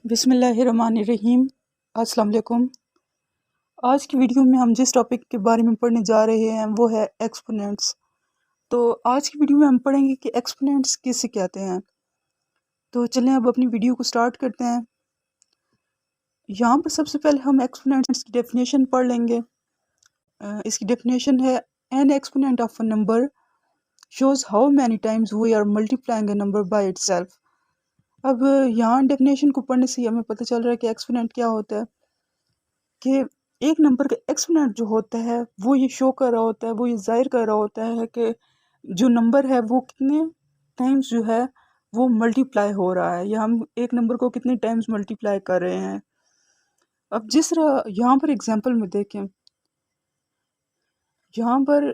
बिस्मिल्लाहिर्रहमानिर्रहीम। अस्सलाम वालेकुम। आज की वीडियो में हम जिस टॉपिक के बारे में पढ़ने जा रहे हैं वो है एक्सपोनेंट्स। तो आज की वीडियो में हम पढ़ेंगे कि एक्सपोनेंट्स किसे कहते हैं। तो चलें अब अपनी वीडियो को स्टार्ट करते हैं। यहाँ पर सबसे पहले हम एक्सपोनेंट्स की डेफिनेशन पढ़ लेंगे। इसकी डेफिनेशन है an exponent of a number shows how many times we are multiplying a number by itself. अब यहाँ डेफिनेशन को पढ़ने से हमें पता चल रहा है कि एक्सपोनेंट क्या होता है कि एक नंबर का एक्सपोनेंट जो होता है वो ये शो कर रहा होता है, वो ये जाहिर कर रहा होता है कि जो नंबर है वो कितने टाइम्स जो है वो मल्टीप्लाई हो रहा है, या हम एक नंबर को कितने टाइम्स मल्टीप्लाई कर रहे हैं। अब जिस तरह यहाँ पर एग्जांपल में देखें, यहाँ पर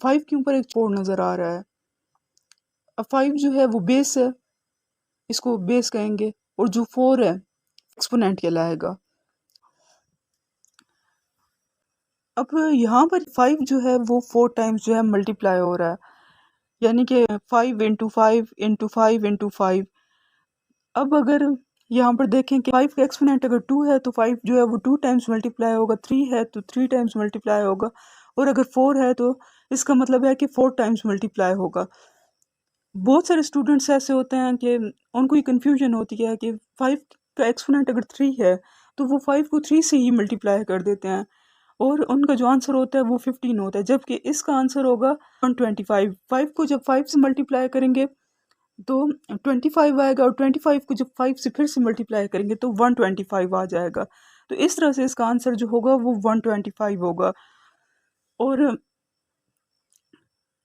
5 के ऊपर एक 4 नज़र आ रहा है। अब 5 जो है वो बेस है, इसको बेस कहेंगे, और जो 4 है एक्सपोनेंट कहलाएगा। अब यहाँ पर 5 जो है वो 4 टाइम्स जो है मल्टीप्लाई हो रहा है, यानी कि 5 इंटू 5 इंटू 5 इंटू 5। अब अगर यहाँ पर देखें कि 5 का एक्सपोनेंट अगर 2 है तो 5 जो है वो 2 टाइम्स मल्टीप्लाई होगा, 3 है तो 3 टाइम्स मल्टीप्लाई होगा, और अगर 4 है तो इसका मतलब है कि 4 टाइम्स मल्टीप्लाई होगा। बहुत सारे स्टूडेंट्स ऐसे होते हैं कि उनको ये कन्फ्यूजन होती है कि 5 का एक्सपोनेंट अगर 3 है तो वो 5 को 3 से ही मल्टीप्लाई कर देते हैं, और उनका जो आंसर होता है वो 15 होता है, जबकि इसका आंसर होगा 125। 5 को जब 5 से मल्टीप्लाई करेंगे तो 25 आएगा, और 25 को जब 5 से फिर से मल्टीप्लाई करेंगे तो 125 आ जाएगा। तो इस तरह से इसका आंसर जो होगा वो 125 होगा। और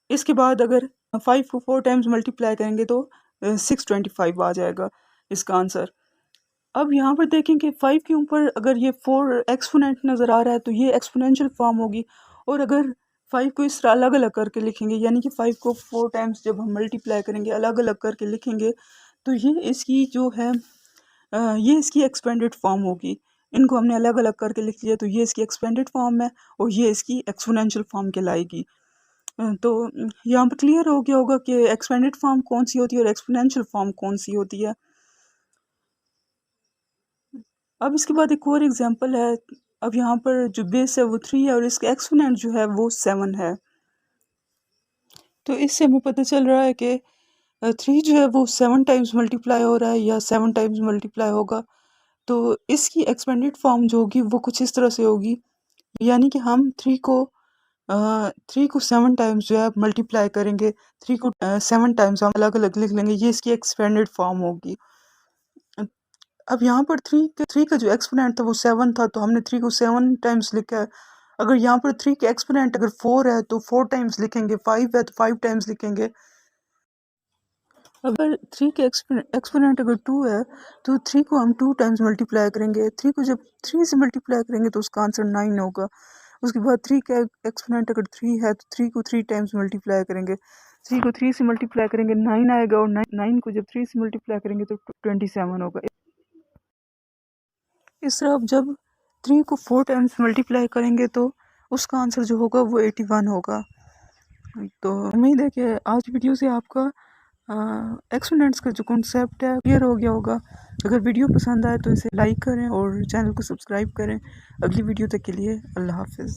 इसके बाद अगर 5 को 4 टाइम्स मल्टीप्लाई करेंगे तो 625 आ जाएगा इसका आंसर। अब यहाँ पर देखें कि 5 के ऊपर अगर ये 4 एक्सपोनेंट नज़र आ रहा है तो ये एक्सपोनेंशियल फॉर्म होगी, और अगर 5 को इस तरह अलग अलग करके लिखेंगे, यानी कि 5 को 4 टाइम्स जब हम मल्टीप्लाई करेंगे अलग अलग करके लिखेंगे तो ये इसकी जो है ये इसकी एक्सपेंडेड फॉर्म होगी। इनको हमने अलग अलग करके लिख लिया तो ये इसकी एक्सपेंडेड फॉर्म है और ये इसकी एक्सपोनेंशियल फॉर्म कहलाएगी। तो यहाँ पर क्लियर हो गया होगा कि एक्सपेंडेड फॉर्म कौन सी होती है और एक्सपोनेंशियल फॉर्म कौन सी होती है। अब इसके बाद एक और एग्जांपल है। अब यहाँ पर जो बेस है वो 3 है और इसका एक्सपोनेंट जो है वो 7 है। तो इससे हमें पता चल रहा है कि 3 जो है वो 7 टाइम्स मल्टीप्लाई हो रहा है या 7 टाइम्स मल्टीप्लाई होगा। तो इसकी एक्सपेंडेड फॉर्म जो होगी वो कुछ इस तरह से होगी, यानी कि हम 3 को 7 टाइम्स जो है मल्टीप्लाई करेंगे, 3 को 7 टाइम्स हम अलग अलग लिख लेंगे, ये इसकी एक्सपेंडेड फॉर्म होगी। अब यहाँ पर 3 का जो एक्सपोनेंट था वो 7 था, तो हमने 3 को 7 टाइम्स लिखा है। अगर यहाँ पर 3 का एक्सपोनेंट अगर 4 है तो 4 टाइम्स लिखेंगे, 5 है तो 5 टाइम्स लिखेंगे। अगर 3 का एक्सपोनेंट अगर 2 है तो 3 को हम 2 टाइम्स मल्टीप्लाई करेंगे, 3 को जब 3 से मल्टीप्लाई करेंगे तो उसका आंसर 9 होगा। उसके बाद 3 का एक्सपोनेंट अगर 3 है तो 3 को 3 टाइम्स मल्टीप्लाई करेंगे, 3 को 3 से मल्टीप्लाई करेंगे 9 आएगा, और 9 को जब 3 से मल्टीप्लाई करेंगे तो 27 होगा। इस तरह अब जब 3 को 4 टाइम्स मल्टीप्लाई करेंगे तो उसका आंसर जो होगा वो 81 होगा। तो उम्मीद है कि आज वीडियो से आपका एक्सपोनेंट्स का जो कॉन्सेप्ट है क्लियर हो गया होगा। अगर वीडियो पसंद आए तो इसे लाइक करें और चैनल को सब्सक्राइब करें। अगली वीडियो तक के लिए अल्लाह हाफिज़।